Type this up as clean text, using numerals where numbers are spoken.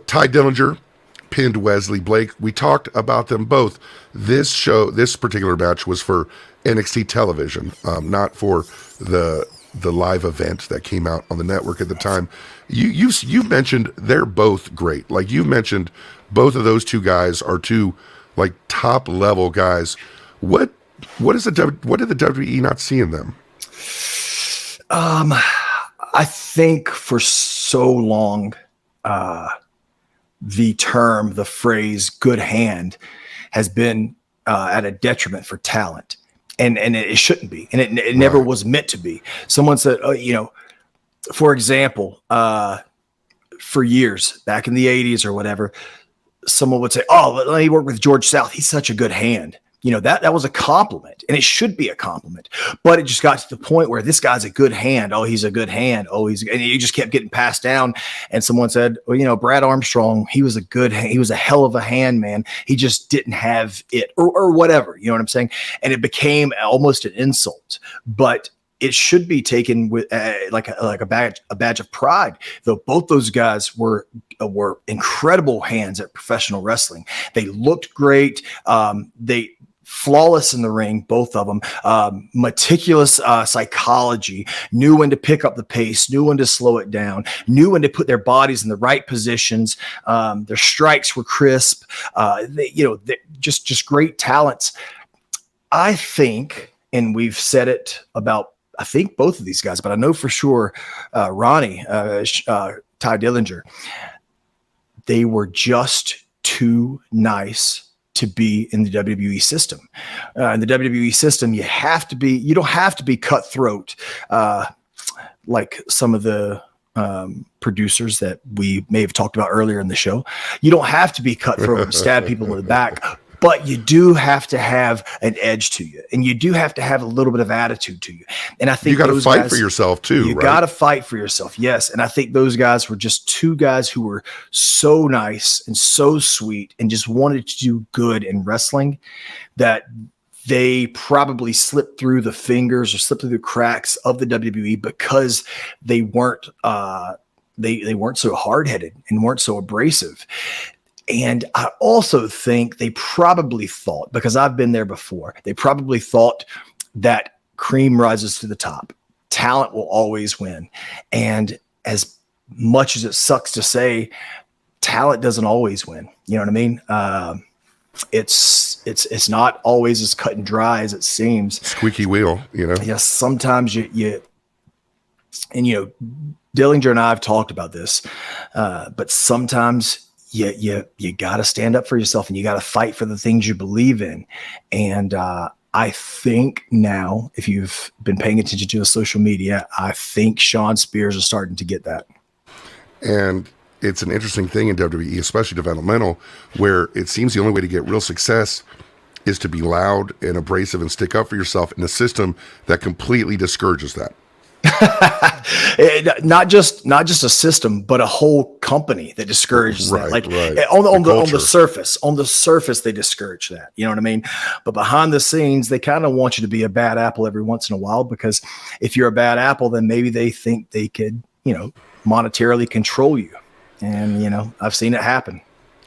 Ty Dillinger pinned Wesley Blake. We talked about them both. This particular match was for NXT television, not for the live event that came out on the network at the time. You've mentioned they're both great. Like, you've mentioned both of those two guys are two like top level guys. What did the WWE not see in them? I think for so long, the phrase "good hand" has been at a detriment for talent, and it shouldn't be, and it never was meant to be. Someone said, for example, for years back in the 80s or whatever, someone would say, "Oh, let me work with George South. He's such a good hand." That was a compliment, and it should be a compliment. But it just got to the point where this guy's a good hand. Oh, he's a good hand. Oh, and he just kept getting passed down. And someone said, well, Brad Armstrong, he was a good hand. He was a hell of a hand, man. He just didn't have it or whatever. You know what I'm saying? And it became almost an insult. But it should be taken with like a badge of pride. Though both those guys were incredible hands at professional wrestling. They looked great. They flawless in the ring, both of them. Meticulous psychology, knew when to pick up the pace, knew when to slow it down, knew when to put their bodies in the right positions. Their strikes were crisp. Just great talents. I think, and we've said it about, I think both of these guys, but I know for sure Ronnie, Ty Dillinger, they were just too nice to be in the WWE system. In the WWE system, you don't have to be cutthroat like some of the producers that we may have talked about earlier in the show. You don't have to be cutthroat and stab people in the back, but you do have to have an edge to you, and you do have to have a little bit of attitude to you. And I think you got to fight for yourself too. You got to fight for yourself, yes. And I think those guys were just two guys who were so nice and so sweet, and just wanted to do good in wrestling, that they probably slipped through the fingers or slipped through the cracks of the WWE because they weren't they weren't so hard-headed and weren't so abrasive. And I also think they probably thought, because I've been there before, they probably thought that cream rises to the top. Talent will always win. And as much as it sucks to say, talent doesn't always win. You know what I mean? It's not always as cut and dry as it seems. Squeaky wheel, Yes, sometimes you Dillinger and I have talked about this, but sometimes you got to stand up for yourself, and you got to fight for the things you believe in. And I think now, if you've been paying attention to the social media, I think Sean Spears is starting to get that. And it's an interesting thing in WWE, especially developmental, where it seems the only way to get real success is to be loud and abrasive and stick up for yourself in a system that completely discourages that. Not just a system, but a whole company that discourages that. Like on the surface, they discourage that. You know what I mean? But behind the scenes, they kind of want you to be a bad apple every once in a while, because if you're a bad apple, then maybe they think they could, monetarily control you. And, I've seen it happen.